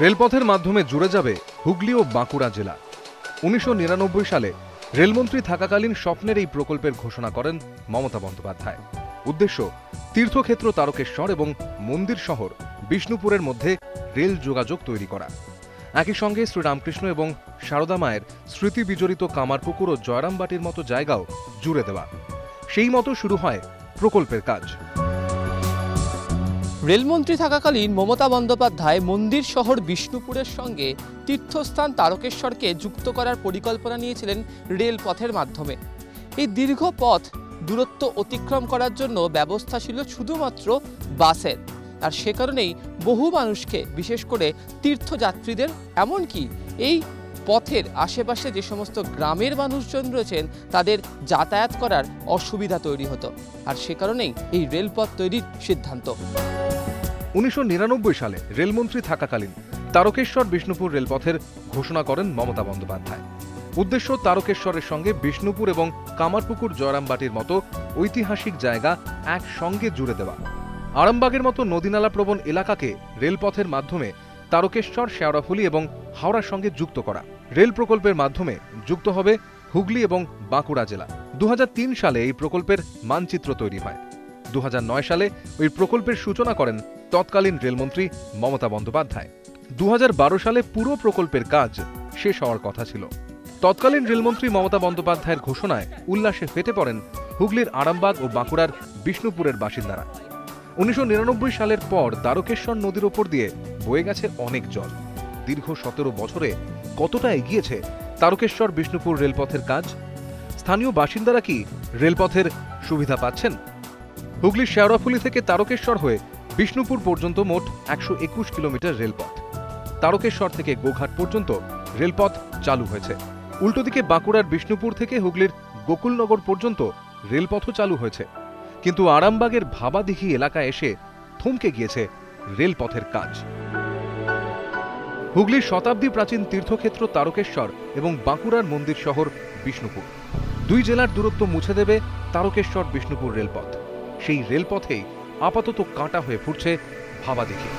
রেলপথের মাধ্যমে জুড়ে যাবে হুগলি ও বাঁকুড়া জেলা। ১৯৯৯ সালে রেলমন্ত্রী থাকাকালীন স্বপ্নের এই প্রকল্পের ঘোষণা করেন মমতা বন্দ্যোপাধ্যায়। উদ্দেশ্য তীর্থক্ষেত্র তারকেশ্বর এবং মন্দির শহর বিষ্ণুপুরের মধ্যে রেল যোগাযোগ তৈরি করা। একই সঙ্গে শ্রীরামকৃষ্ণ এবং সারদা মায়ের স্মৃতি বিজড়িত কামারপুকুর ও জয়রামবাটির মতো জায়গাও জুড়ে দেওয়া। সেই মতো শুরু হয় প্রকল্পের কাজ। রেলমন্ত্রী থাকাকালীন মমতা বন্দ্যোপাধ্যায় মন্দির শহর বিষ্ণুপুরের সঙ্গে তীর্থস্থান তারকেশ্বরকে যুক্ত করার পরিকল্পনা নিয়েছিলেন রেলপথের মাধ্যমে। এই দীর্ঘ পথ দূরত্ব অতিক্রম করার জন্য ব্যবস্থা ছিল শুধুমাত্র বাসের, আর সে কারণেই বহু মানুষকে, বিশেষ করে তীর্থযাত্রীদের, এমনকি এই পথের আশেপাশে যে সমস্ত গ্রামের মানুষজন রয়েছেন তাদের যাতায়াত করার অসুবিধা তৈরি হতো, আর সে কারণেই এই রেলপথ তৈরির সিদ্ধান্ত। ১৯৯৯ সালে রেলমন্ত্রী থাকাকালীন তারকেশ্বর বিষ্ণুপুর রেলপথের ঘোষণা করেন মমতা বন্দ্যোপাধ্যায়। উদ্দেশ্য তারকেশ্বরের সঙ্গে বিষ্ণুপুর এবং কামারপুকুর জয়রামবাটির মতো ঐতিহাসিক জায়গা একসঙ্গে জুড়ে দেওয়া। আরামবাগের মতো নদীনালা প্রবণ এলাকাকে রেলপথের মাধ্যমে তারকেশ্বর, শেওড়াফুলি এবং হাওড়ার সঙ্গে যুক্ত করা। রেল প্রকল্পের মাধ্যমে যুক্ত হবে হুগলি এবং বাঁকুড়া জেলা। ২০০৩ সালে এই প্রকল্পের মানচিত্র তৈরি হয়। ২০০৯ সালে ওই প্রকল্পের সূচনা করেন তৎকালীন রেলমন্ত্রী মমতা বন্দ্যোপাধ্যায়। ২০১২ সালে পুরো প্রকল্পের কাজ শেষ হওয়ার কথা ছিল। তৎকালীন রেলমন্ত্রী মমতা বন্দ্যোপাধ্যায়ের ঘোষণায় উল্লাসে ফেটে পড়েন হুগলির আরামবাগ ও বাঁকুড়ার বিষ্ণুপুরের বাসিন্দারা। ১৯৯৯ সালের পর তারকেশ্বর নদীর ওপর দিয়ে বয়ে গেছে অনেক জল। দীর্ঘ ১৭ বছরে কতটা এগিয়েছে তারকেশ্বর বিষ্ণুপুর রেলপথের কাজ? স্থানীয় বাসিন্দারা কি রেলপথের সুবিধা পাচ্ছেন? হুগলির শেওড়াফুলি থেকে তারকেশ্বর হয়ে বিষ্ণুপুর পর্যন্ত মোট ১২১ কিলোমিটার রেলপথ। তারকেশ্বর থেকে গোঘাট পর্যন্ত রেলপথ চালু হয়েছে। উল্টো দিকে বাঁকুড়ার বিষ্ণুপুর থেকে হুগলির গোকুলনগর পর্যন্ত রেলপথও চালু হয়েছে। কিন্তু আরামবাগের ভাবাদিঘি এলাকায় এসে থমকে গিয়েছে রেলপথের কাজ। হুগলির শতাব্দী প্রাচীন তীর্থক্ষেত্র তারকেশ্বর এবং বাঁকুড়ার মন্দির শহর বিষ্ণুপুর, দুই জেলার দূরত্ব মুছে দেবে তারকেশ্বর বিষ্ণুপুর রেলপথ। সেই রেলপথেই আপাতত কাঁটা হয়ে ফুটছে ভাবাদিঘি।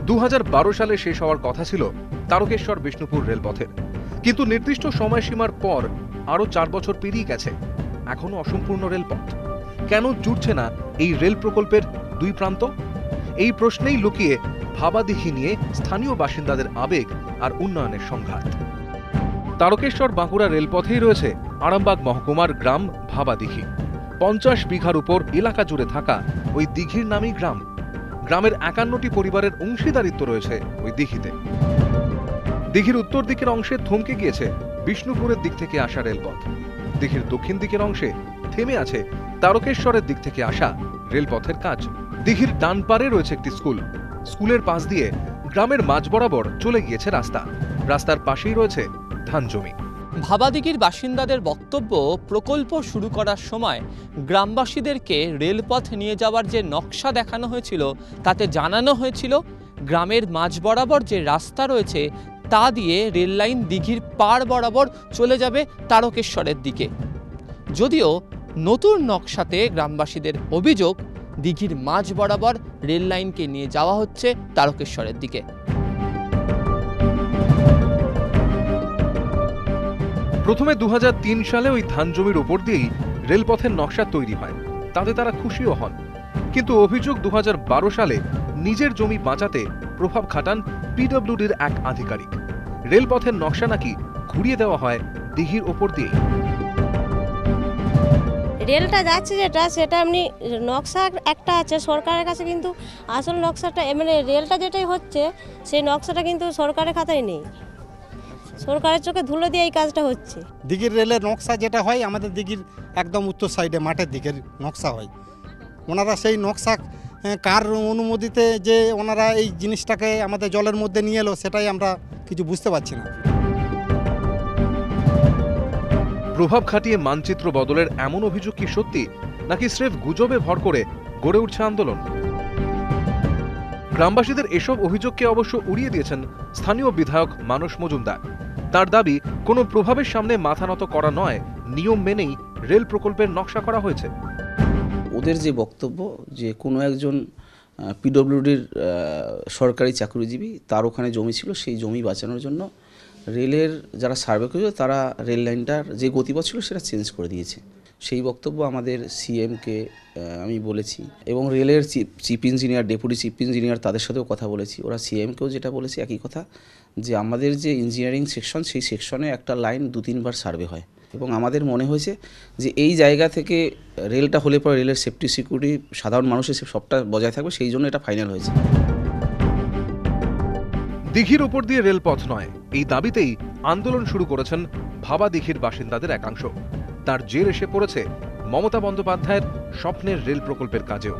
২০১২ সালে শেষ হওয়ার কথা ছিল তারকেশ্বর বিষ্ণুপুর রেলপথের, কিন্তু নির্দিষ্ট সময়সীমার পর আরো ৪ বছর পেরিয়ে গেছে, এখনো অসম্পূর্ণ রেলপথ। কেন জুড়ছে না এই রেল প্রকল্পের দুই প্রান্ত? এই প্রশ্নেই লুকিয়ে ভাবাদিঘি নিয়ে স্থানীয় বাসিন্দাদের আবেগ আর উন্নয়নের সংঘাত। তারকেশ্বর বাঁকুড়া রেলপথেই রয়েছে আরামবাগ মহকুমার গ্রাম ভাবাদিঘি। ৫০ বিঘার উপর এলাকা জুড়ে থাকা ওই দিঘির নামই গ্রাম। গ্রামের ৫১টি পরিবারের অংশীদারিত্ব রয়েছে ওই দিঘিতে। দিঘির উত্তর দিকের অংশে থমকে গিয়েছে বিষ্ণুপুরের দিক থেকে আসা রেলপথ। দিঘির দক্ষিণ দিকের অংশে থেমে আছে তারকেশ্বরের দিক থেকে আসা রেলপথের কাজ। দিঘির ডান পারে রয়েছে একটি স্কুল। স্কুলের পাশ দিয়ে গ্রামের মাঝ বরাবর চলে গিয়েছে রাস্তা। রাস্তার পাশেই রয়েছে ধান জমি। ভাবাদিঘির বাসিন্দাদের বক্তব্য, প্রকল্প শুরু করার সময় গ্রামবাসীদেরকে রেলপথ নিয়ে যাওয়ার যে নকশা দেখানো হয়েছিল তাতে জানানো হয়েছিল গ্রামের মাঝ বরাবর যে রাস্তা রয়েছে তা দিয়ে রেল লাইন দিঘির পাড় বরাবর চলে যাবে তারকেশ্বরের দিকে। যদিও নতুন নকশাতে গ্রামবাসীদের অভিযোগ দিঘির মাঝ বরাবর রেল লাইনকে নিয়ে যাওয়া হচ্ছে তারকেশ্বরের দিকে। প্রথমে ২০০৩ সালে ওই ধান জমির উপর দিয়েই রেলপথের নকশা তৈরি হয়, তাতে তারা খুশিও হন। কিন্তু অভিযোগ ২০১২ সালে নিজের জমি বাঁচাতে প্রভাব খাটান পিডব্লিউডির এক আধিকারিক। রেলপথের নকশা নাকি ঘুরিয়ে দেওয়া হয় দিঘির ওপর দিয়েই। রেলটা যাচ্ছে সেটা এমনি নকশা একটা আছে সরকারের কাছে, কিন্তু আসল নকশাটা মানে রেলটা যেটাই হচ্ছে সেই নকশাটা কিন্তু সরকারের খাতায় নেই। সরকারের চোখে ধুলো দিয়ে এই কাজটা হচ্ছে। দিঘির রেলের নকশা যেটা হয় আমাদের দিঘির একদম উত্তর সাইডে মাঠের দিকের নকশা হয়। ওনারা সেই নকশা কার অনুমতিতে যে ওনারা এই জিনিসটাকে আমাদের জলের মধ্যে নিয়ে এলো সেটাই আমরা কিছু বুঝতে পারছি না। প্রভাব খাটিয়ে মানচিত্র বদলের এমন অভিযোগ কি সত্যি, নাকি স্রেফ গুজবে ভর করে গড়ে উঠছে আন্দোলন? গ্রামবাসীদের এসব অভিযোগকে অবশ্য উড়িয়ে দিয়েছেন স্থানীয় বিধায়ক মানস মজুমদার। তার দাবি, কোনো প্রভাবের সামনে মাথা নত করা নয়, নিয়ম মেনেই রেল প্রকল্পের নকশা করা হয়েছে। ওদের যে বক্তব্য যে কোনো একজন পিডব্লিউডির সরকারি চাকরিজীবী, তার ওখানে জমি ছিল, সেই জমি বাঁচানোর জন্য রেলের যারা সার্ভে করেছিল তারা রেল লাইনটার যে গতিপথ ছিল সেটা চেঞ্জ করে দিয়েছে। সেই বক্তব্য আমাদের সিএমকে আমি বলেছি এবং রেলের chief engineer, deputy chief engineer তাদের সাথেও কথা বলেছি। ওরা সিএমকেও যেটা বলেছে একই কথা, যে আমাদের যে ইঞ্জিনিয়ারিং সেকশন, সেই সেকশনে একটা লাইন 2-3 বার সার্ভে হয় এবং আমাদের মনে হয়েছে যে এই জায়গা থেকে রেলটা হলে পরে রেলের সেফটি সিকিউরিটি, সাধারণ মানুষের সবটা বজায় থাকবে, সেই জন্য এটা ফাইনাল হয়েছে। দিঘির ওপর দিয়ে রেলপথ নয়, এই দাবিতেই আন্দোলন শুরু করেছেন ভাবা দিঘির বাসিন্দাদের একাংশ। তার জের এসে পড়েছে মমতা বন্দ্যোপাধ্যায়ের স্বপ্নের রেল প্রকল্পের কাজেও।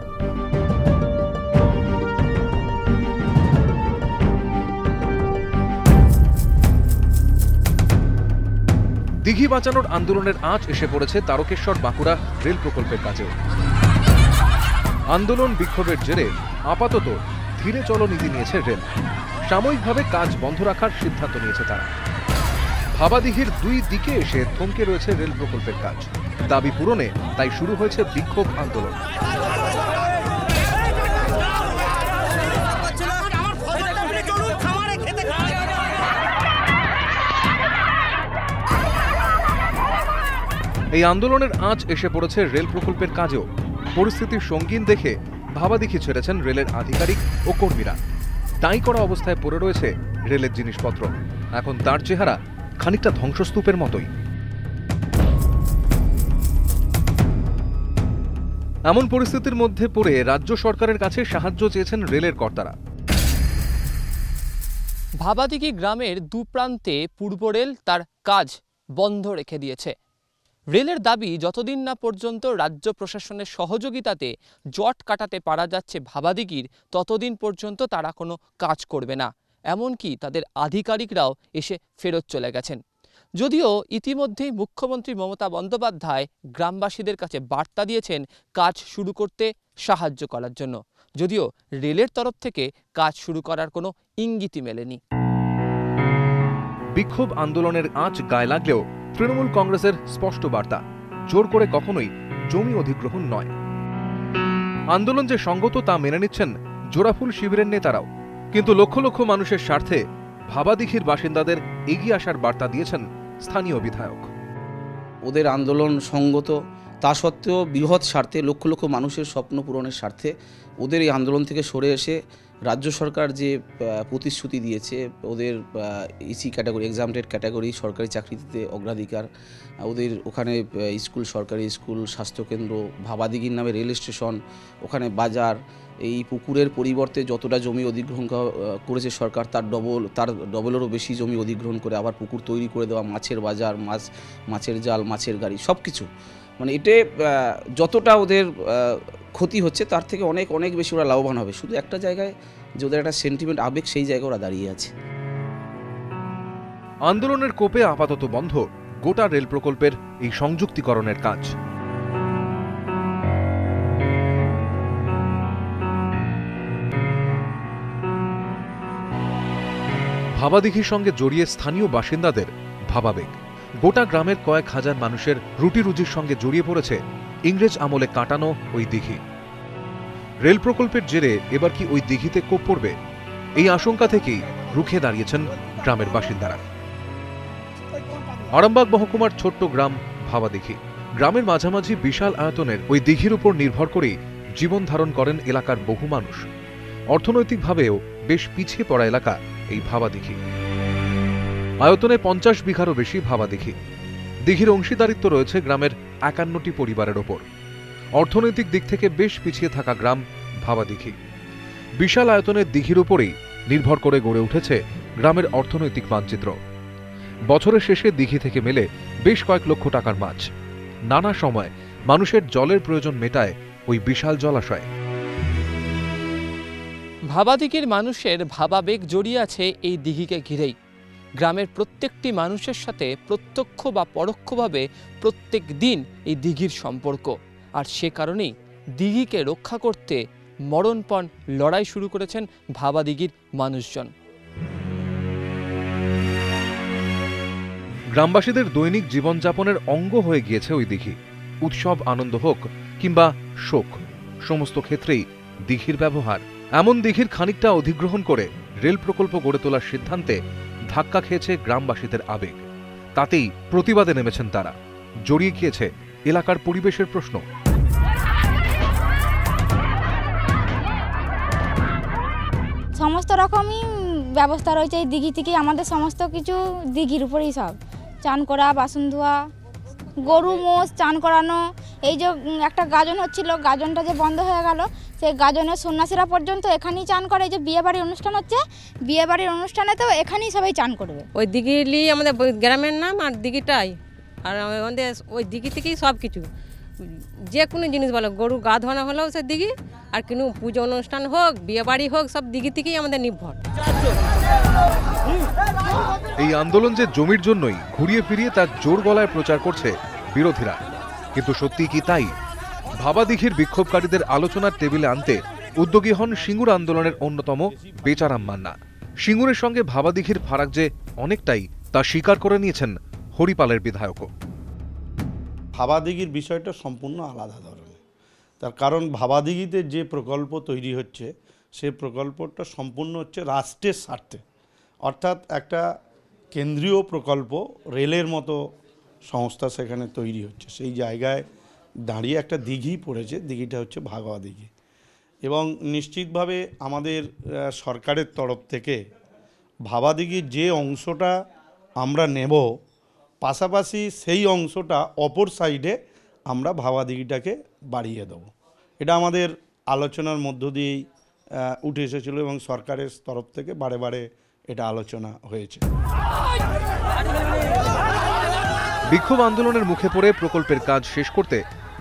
দিঘি বাঁচানোর আন্দোলনের আঁচ এসে পড়েছে তারকেশ্বর বাঁকুড়া রেল প্রকল্পের কাজেও। আন্দোলন বিক্ষোভের জেরে আপাতত ধীরে চলো নীতি নিয়েছে রেল। সাময়িকভাবে কাজ বন্ধ রাখার সিদ্ধান্ত নিয়েছে তারা। ভাবাদিঘির 2 দিকে এসে থমকে রয়েছে রেল প্রকল্পের কাজ। দাবি পূরণে তাই শুরু হয়েছে বিক্ষোভ আন্দোলন। এই আন্দোলনের আঁচ এসে পড়েছে রেল প্রকল্পের কাজেও। পরিস্থিতির সঙ্গীন দেখে ভাবাদিঘি ছেড়েছেন রেলের আধিকারিক ও কর্মীরা। টাই করা অবস্থায় পড়ে রয়েছে রেলের জিনিসপত্র। এখন তার চেহারা খানিকটা ধ্বংসস্তূপের মতোই। এমন পরিস্থিতির মধ্যে পড়ে রাজ্য সরকারের কাছে সাহায্য চেয়েছেন রেলের কর্তারা। ভাবাদিঘি গ্রামের দুপ্রান্তে পূর্ব রেল তার কাজ বন্ধ রেখে দিয়েছে। রেলের দাবি, যতদিন না পর্যন্ত রাজ্য প্রশাসনের সহযোগিতাতে জট কাটাতে পারা যাচ্ছে ভাবাদিঘির, ততদিন পর্যন্ত তারা কোনো কাজ করবে না। এমনকি তাদের আধিকারিকরাও এসে ফেরত চলে গেছেন। যদিও ইতিমধ্যেই মুখ্যমন্ত্রী মমতা বন্দ্যোপাধ্যায় গ্রামবাসীদের কাছে বার্তা দিয়েছেন কাজ শুরু করতে সাহায্য করার জন্য, যদিও রেলের তরফ থেকে কাজ শুরু করার কোনো ইঙ্গিতই মেলেনি। বিক্ষোভ আন্দোলনের আঁচ গায়ে লাগলেও তৃণমূল কংগ্রেসের স্পষ্ট বার্তা, জোর করে কখনোই জমি অধিগ্রহণ নয়। আন্দোলন যে সঙ্গত তা মেনে নিচ্ছেন জোড়াফুল শিবিরের নেতারাও। কিন্তু লক্ষ লক্ষ মানুষের স্বার্থে ভাবাদিঘির বাসিন্দাদের এগিয়ে আসার বার্তা দিয়েছেন স্থানীয় বিধায়ক। ওদের আন্দোলন সঙ্গত, তা সত্ত্বেও বৃহৎ স্বার্থে, লক্ষ লক্ষ মানুষের স্বপ্ন পূরণের স্বার্থে ওদের এই আন্দোলন থেকে সরে এসে রাজ্য সরকার যে প্রতিশ্রুতি দিয়েছে, ওদের ইসি ক্যাটাগরি, এক্সামটেড ক্যাটাগরি সরকারি চাকরিতে অগ্রাধিকার, ওদের ওখানে স্কুল, সরকারি স্কুল, স্বাস্থ্যকেন্দ্র, ভাবাদিঘির নামে রেল স্টেশন, ওখানে বাজার, এই পুকুরের পরিবর্তে যতটা জমি অধিগ্রহণ করেছে সরকার, তার ডবলেরও বেশি জমি অধিগ্রহণ করে আবার পুকুর তৈরি করে দেওয়া, মাছের বাজার, মাছের জাল, মাছের গাড়ি, সব কিছু, মানে এতে যতটা ওদের ক্ষতি হচ্ছে তার থেকে অনেক অনেক বেশি ওরা লাভবান হবে। শুধু একটা জায়গায় যে ওদের একটা সেন্টিমেন্ট, আবেগ, সেই জায়গায় ওরা দাঁড়িয়ে আছে। আন্দোলনের কোপে আপাতত বন্ধ গোটা রেল প্রকল্পের এই সংযুক্তিকরণের কাজ। ভাবাদিঘির সঙ্গে জড়িয়ে স্থানীয় বাসিন্দাদের ভাবাবেগ। গোটা গ্রামের কয়েক হাজার মানুষের রুটি রুজির সঙ্গে জড়িয়ে পড়েছে ইংরেজ আমলে কাটানো ওই দিঘি। রেল প্রকল্পের জেরে এবার কি ওই দিঘিতে কোপ পড়বে, এই আশঙ্কা থেকেই রুখে দাঁড়িয়েছেন গ্রামের বাসিন্দারা। আরামবাগ মহকুমার ছোট্ট গ্রাম ভাবাদিঘি। গ্রামের মাঝামাঝি বিশাল আয়তনের ওই দিঘির উপর নির্ভর করেই জীবন ধারণ করেন এলাকার বহু মানুষ। অর্থনৈতিকভাবেও বেশ পিছিয়ে পড়া এলাকা এই ভাবাদিঘি। আয়তনে 50 বিঘারও বেশি ভাবাদিঘি। দিঘির অংশীদারিত্ব রয়েছে গ্রামের 51টি পরিবারের ওপর। অর্থনৈতিক দিক থেকে বেশ পিছিয়ে থাকা গ্রাম ভাবাদিঘি। বিশাল আয়তনের দিঘির উপরেই নির্ভর করে গড়ে উঠেছে গ্রামের অর্থনৈতিক মানচিত্র। বছরের শেষে দিঘি থেকে মেলে বেশ কয়েক লক্ষ টাকার মাছ। নানা সময় মানুষের জলের প্রয়োজন মেটায় ওই বিশাল জলাশয়। ভাবাদিঘির মানুষের ভাবাবেগ জড়িয়ে আছে এই দিঘিকে ঘিরেই। গ্রামের প্রত্যেকটি মানুষের সাথে প্রত্যক্ষ বা পরোক্ষভাবে প্রত্যেক দিন এই দিঘির সম্পর্ক, আর সে কারণেই দিঘিকে রক্ষা করতে মরণপণ লড়াই শুরু করেছেন ভাবাদিঘির মানুষজন। গ্রামবাসীদের দৈনিক জীবনযাপনের অঙ্গ হয়ে গিয়েছে ওই দিঘি। উৎসব আনন্দ হোক কিংবা শোক, সমস্ত ক্ষেত্রেই দিঘির ব্যবহার। এমন দিঘির খানিকটা অধিগ্রহণ করে রেল প্রকল্প গড়ে তোলার সিদ্ধান্তে ধাক্কা খেয়েছে গ্রামবাসীদের আবেগ। তাতেই প্রতিবাদে নেমেছেন তারা। জড়িয়ে গিয়েছে এলাকার পরিবেশের প্রশ্ন। সমস্ত রকমই ব্যবস্থা রয়েছে এই দিঘি থেকে। আমাদের সমস্ত কিছু দিঘির উপরেই, সব চান করা, বাসন ধোয়া, গরু মোষ চান করানো। এই যে একটা গাজন হচ্ছিল, গাজনটা যে বন্ধ হয়ে গেল, সেই গাজনের সন্ন্যাসীরা পর্যন্ত এখানেই চান করে। এই যে বিয়েবাড়ির অনুষ্ঠান হচ্ছে, বিয়েবাড়ির অনুষ্ঠানে তো এখানেই সবাই চান করবে। ওই দিঘিলি আমাদের গ্রামের নাম, আর দিঘিটাই, আর আমাদের ওই দিঘি থেকেই সব কিছু, যে কোনো জিনিস বলো, গরু গা ধোয়ানো হলেও সে দিঘি, আর কোনো পুজো অনুষ্ঠান হোক, বিয়েবাড়ি হোক, সব দিঘি থেকেই আমাদের নির্ভর। এই আন্দোলন যে জমির জন্যই, ঘুরিয়ে ফিরিয়ে তার জোর গলায় প্রচার করছে বিরোধীরা। কিন্তু সত্যি কি তাই? ভাবা দিঘির বিক্ষোভকারীদের আলোচনার টেবিলে আনতে উদ্যোগী হন সিঙ্গুর আন্দোলনের অন্যতম বেচারাম মান্না। সিঙ্গুরের সঙ্গে ভাবা দিঘির ফারাক যে অনেকটাই, তা স্বীকার করে নিয়েছেন হরিপালের বিধায়কও। ভাবাদিঘির বিষয়টা সম্পূর্ণ আলাদা ধরনের। তার কারণ ভাবাদিঘিতে যে প্রকল্প তৈরি হচ্ছে, সে প্রকল্পটা সম্পূর্ণ হচ্ছে রাষ্ট্রের স্বার্থে। অর্থাৎ একটা কেন্দ্রীয় প্রকল্প, রেলের মতো সংস্থা সেখানে তৈরি হচ্ছে। সেই জায়গায় দাঁড়িয়ে একটা দিঘি পড়েছে, দিঘিটা হচ্ছে ভাগোয়া দিঘি। এবং নিশ্চিতভাবে আমাদের সরকারের তরফ থেকে ভাবাদিঘির যে অংশটা আমরা নেব, পাশাপাশি সেই অংশটা অপর সাইডে আমরা ভাবা দিঘিটাকে বাড়িয়ে দেব। এটা আমাদের আলোচনার মধ্য দিয়েই উঠে এসেছিল এবং সরকারের তরফ থেকে বারে বারে এটা আলোচনা হয়েছে। বিক্ষোভ আন্দোলনের মুখে পড়ে প্রকল্পের কাজ শেষ করতে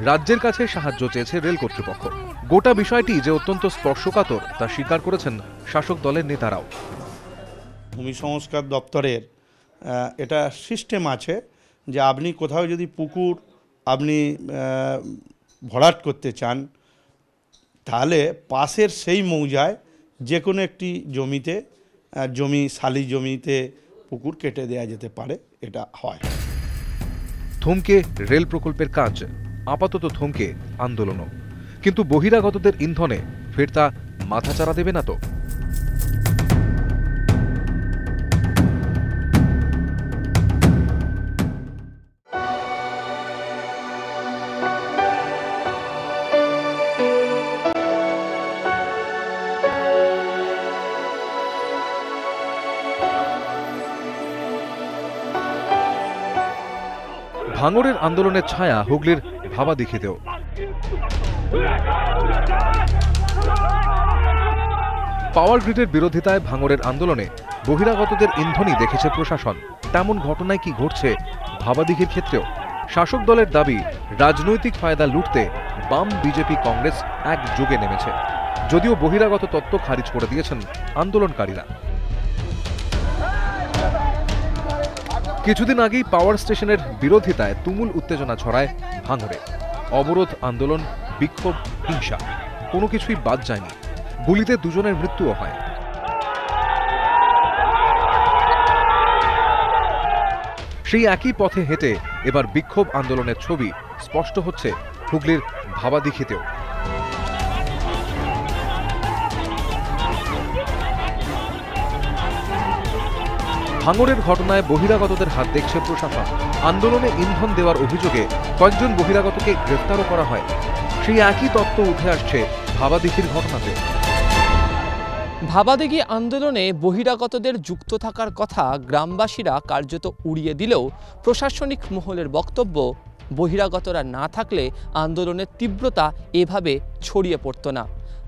রাজ্যের কাছে সাহায্য চেয়েছে রেল কর্তৃপক্ষ। গোটা বিষয়টি যে অত্যন্ত স্পর্শকাতর, তা স্বীকার করেছেন শাসক দলের নেতারাও। ভূমি সংস্কার দপ্তরের এটা সিস্টেম আছে যে আপনি কোথাও যদি পুকুর আপনি ভরাট করতে চান, তাহলে পাশের সেই মৌজায় যে কোনো একটি জমিতে, শালি জমিতে পুকুর কেটে দেওয়া যেতে পারে, এটা হয়। থমকে রেল প্রকল্পের কাজ, আপাতত থমকে আন্দোলনও। কিন্তু বহিরাগতদের ইন্ধনে ফের তা মাথাচাড়া দেবে না তো? ভাঙড়ের আন্দোলনের ছায়া হুগলির ভাবা দিঘিতেও। পাওয়ার গ্রিডের বিরোধিতায় ভাঙড়ের আন্দোলনে বহিরাগতদের ইন্ধনই দেখেছে প্রশাসন। তেমন ঘটনায় কি ঘটছে ভাবা দিঘির ক্ষেত্রেও? শাসক দলের দাবি, রাজনৈতিক ফায়দা লুটতে বাম, বিজেপি, কংগ্রেস একযোগে নেমেছে। যদিও বহিরাগত তত্ত্ব খারিজ করে দিয়েছেন আন্দোলনকারীরা। কিছুদিন আগেই পাওয়ার স্টেশনের বিরোধিতায় তুমুল উত্তেজনা ছড়ায় ভাঙড়ে। অবরোধ, আন্দোলন, বিক্ষোভ, হিংসা, কোনো কিছুই বাদ যায়নি। গুলিতে দুজনের মৃত্যুও হয়। সেই একই পথে হেঁটে এবার বিক্ষোভ আন্দোলনের ছবি স্পষ্ট হচ্ছে হুগলির ভাবা দিঘিতেও। ভাঙড়ের ঘটনায় বহিরাগতদের হাত দেখছে প্রশাসন। আন্দোলনে ইন্ধন দেওয়ার অভিযোগে কয়েকজন বহিরাগতকে গ্রেফতারও করা হয়। সেই একই তত্ত্ব উঠে আসছে ভাবা দিঘির ঘটনাতে। ভাবাদিঘি আন্দোলনে বহিরাগতদের যুক্ত থাকার কথা গ্রামবাসীরা কার্যত উড়িয়ে দিলেও প্রশাসনিক মহলের বক্তব্য, বহিরাগতরা না থাকলে আন্দোলনের তীব্রতা এভাবে ছড়িয়ে পড়ত না।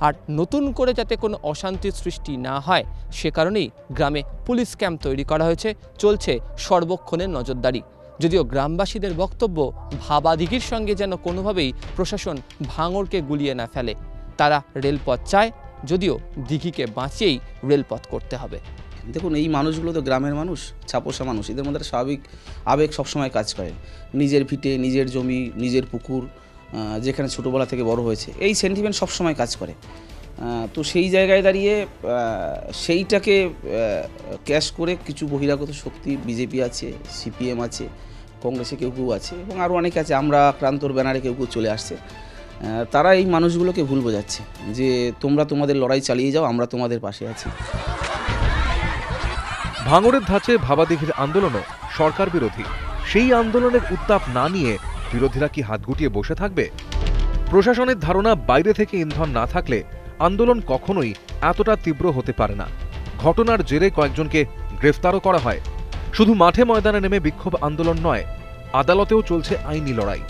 আর নতুন করে যাতে কোনো অশান্তির সৃষ্টি না হয়, সে কারণেই গ্রামে পুলিশ ক্যাম্প তৈরি করা হয়েছে, চলছে সর্বক্ষণের নজরদারি। যদিও গ্রামবাসীদের বক্তব্য, ভাবাদিঘির সঙ্গে যেন কোনোভাবেই প্রশাসন ভাঙড়কে গুলিয়ে না ফেলে। তারা রেলপথ চায়, যদিও দিঘিকে বাঁচিয়েই রেলপথ করতে হবে। দেখুন, এই মানুষগুলো তো গ্রামের মানুষ, ছাপোষা মানুষ। এদের মধ্যে স্বাভাবিক আবেগ সবসময় কাজ করে। নিজের ভিটে, নিজের জমি, নিজের পুকুর, যেখানে ছোটোবেলা থেকে বড় হয়েছে, এই সেন্টিমেন্ট সবসময় কাজ করে। তো সেই জায়গায় দাঁড়িয়ে সেইটাকে ক্যাশ করে কিছু বহিরাগত শক্তি, বিজেপি আছে, সিপিএম আছে, কংগ্রেসে কেউ কেউ আছে এবং আরও অনেকে আছে, আমরা আক্রান্তর ব্যানারে কেউ কেউ চলে আসছে। তারা এই মানুষগুলোকে ভুল বোঝাচ্ছে যে তোমরা তোমাদের লড়াই চালিয়ে যাও, আমরা তোমাদের পাশে আছি। ভাঙড়ের ধাঁচে ভাবাদিঘির আন্দোলনও সরকার বিরোধী। সেই আন্দোলনের উত্তাপ না নিয়ে বিরোধীরা কি হাত গুটিয়ে বসে থাকবে? প্রশাসনের ধারণা বাইরে থেকে ইন্ধন না থাকলে আন্দোলন কখনোই এতটা তীব্র হতে পারে না। ঘটনার জেরে কয়েকজনকে গ্রেফতারও করা হয়। শুধু মাঠে ময়দানে নেমে বিক্ষোভ আন্দোলন নয়, আদালতেও চলছে আইনি লড়াই।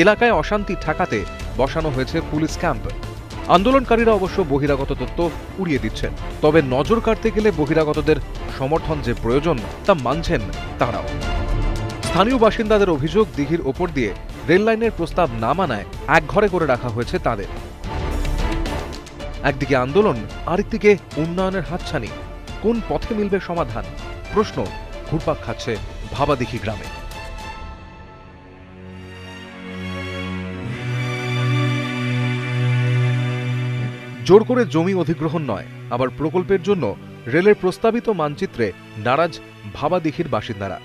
এলাকায় অশান্তি ঠেকাতে বসানো হয়েছে পুলিশ ক্যাম্প। আন্দোলনকারীরা অবশ্য বহিরাগত তত্ত্ব উড়িয়ে দিচ্ছেন, তবে নজর কাটতে গেলে বহিরাগতদের সমর্থন যে প্রয়োজন তা মানছেন তারাও। স্থানীয় বাসিন্দাদের অভিযোগ, দিঘির ওপর দিয়ে রেল লাইনের প্রস্তাব না মানায় একঘরে করে রাখা হয়েছে তাদের। একদিকে আন্দোলন, আরেকদিকে উন্নয়নের হাতছানি। কোন পথে মিলবে সমাধান? প্রশ্ন ঘুরপাক খাচ্ছে ভাবাদিঘি গ্রামে। জোর করে জমি অধিগ্রহণ নয়, আবার প্রকল্পের জন্য রেলের প্রস্তাবিত মানচিত্রে নারাজ ভাবাদিঘির বাসিন্দারা।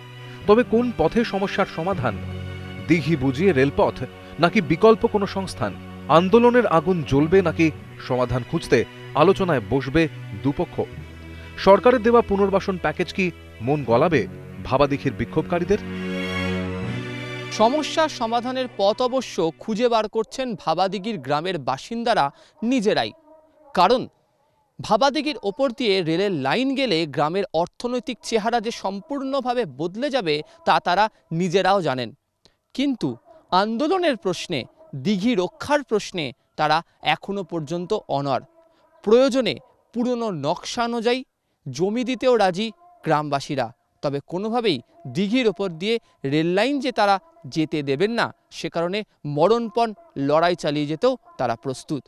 তবে কোন পথে সমস্যার সমাধান? দিঘি বুঝিয়ে রেলপথ নাকি বিকল্প কোনো সংস্থান? আন্দোলনের আগুন জ্বলবে নাকি সমাধান খুঁজতে আলোচনায় বসবে দুপক্ষ? সরকারের দেওয়া পুনর্বাসন প্যাকেজ কি মন গলাবে ভাবাদিঘির বিক্ষোভকারীদের? সমস্যার সমাধানের পথ অবশ্য খুঁজে বার করছেন ভাবাদিঘির গ্রামের বাসিন্দারা নিজেরাই। কারণ ভাবাদিঘির ওপর দিয়ে রেলের লাইন গেলে গ্রামের অর্থনৈতিক চেহারা যে সম্পূর্ণভাবে বদলে যাবে তা তারা নিজেরাও জানেন। কিন্তু আন্দোলনের প্রশ্নে, দিঘি রক্ষার প্রশ্নে তারা এখনো পর্যন্ত অনড়। প্রয়োজনে পুরনো নকশা অনুযায়ী জমি দিতেও রাজি গ্রামবাসীরা, তবে কোনোভাবেই দিঘির ওপর দিয়ে রেল লাইন যে তারা যেতে দেবেন না, সে কারণে মরণপণ লড়াই চালিয়ে যেতেও তারা প্রস্তুত।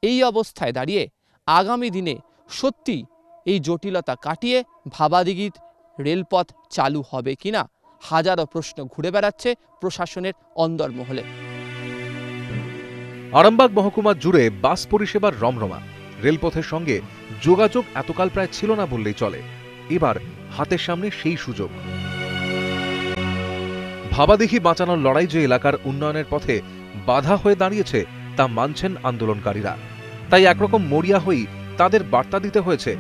এই অবস্থায় দাঁড়িয়ে আগামী দিনে সত্যি এই জটিলতা কাটিয়ে ভাবাদিঘির রেলপথ চালু হবে কিনা হাজারো প্রশ্ন ঘুরে বেড়াচ্ছে প্রশাসনের অন্দরমহলে। আরামবাগ মহকুমা জুড়ে বাস পরিষেবার রমরমা। রেলপথের সঙ্গে যোগাযোগ এতকাল প্রায় ছিল না বললেই চলে। এবার হাতের সামনে সেই সুযোগ। ভাবাদিঘি বাঁচানোর লড়াই যে এলাকার উন্নয়নের পথে বাধা হয়ে দাঁড়িয়েছে তা মানছেন আন্দোলনকারীরা। তাই একরকম মরিয়া হয়েই তাদের বার্তা দিতে হয়েছে,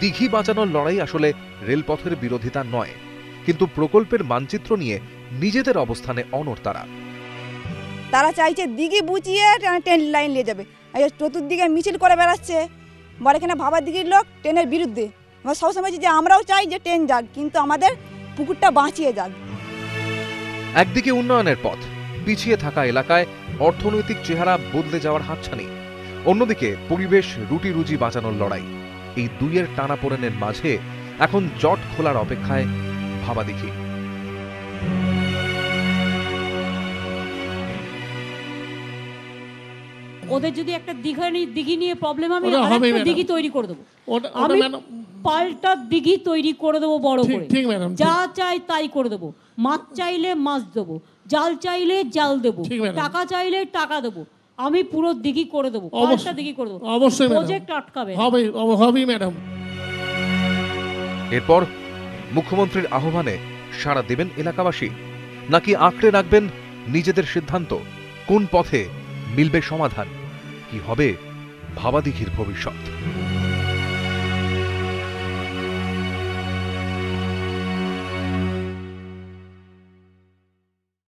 দিঘি বাঁচানোর লড়াই আসলে রেলপথের বিরোধিতা নয়, কিন্তু প্রকল্পের মানচিত্র নিয়ে নিজেদের অবস্থানে অনড় তারা। তারা চাইছে দিঘি বুঝিয়ে ট্রেন লাইন নিয়ে যাবে, চতুর্দিকে মিছিল করে বেড়াচ্ছে। বলে এখানে ভাবাদিঘির লোক ট্রেনের বিরুদ্ধে। আমরা সবসময় যে আমরাও চাই যে ট্রেন যাক, কিন্তু আমাদের পুকুরটা বাঁচিয়ে যাক। একদিকে উন্নয়নের পথ, পিছিয়ে থাকা এলাকায় অর্থনৈতিক চেহারা বদলে যাওয়ার হাতছানি। অন্যদিকে পরিবেশ, রুটি রুজি বাঁচানোর লড়াই। এই দুইয়ের টানাপোড়েনের মাঝে এখন জট খোলার অপেক্ষায় ভাবাদিঘি। ওদের যদি একটা দিঘি নিয়ে প্রবলেম, আমি আরেকটা দিঘি তৈরি করে দেবো। আমি পাল্টা দিঘি তৈরি করে দেবো বড় করে, যা চাই তাই করে দেবো। মাছ চাইলে মাছ দেবো, জাল চাইলে জাল দেবো, টাকা চাইলে টাকা দেবো। আমি পুরো দিঘি করে দেবো, পাল্টা দিঘি করে দেবো। অবশ্যই প্রজেক্ট আটকাবে হবে ম্যাডাম। এরপর মুখ্যমন্ত্রীর আহ্বানে সাড়া দেবেন এলাকাবাসী, নাকি আঁকড়ে রাখবেন নিজেদের সিদ্ধান্ত? কোন পথে মিলবে সমাধান? কি হবে ভাবাদিঘির ভবিষ্যৎ?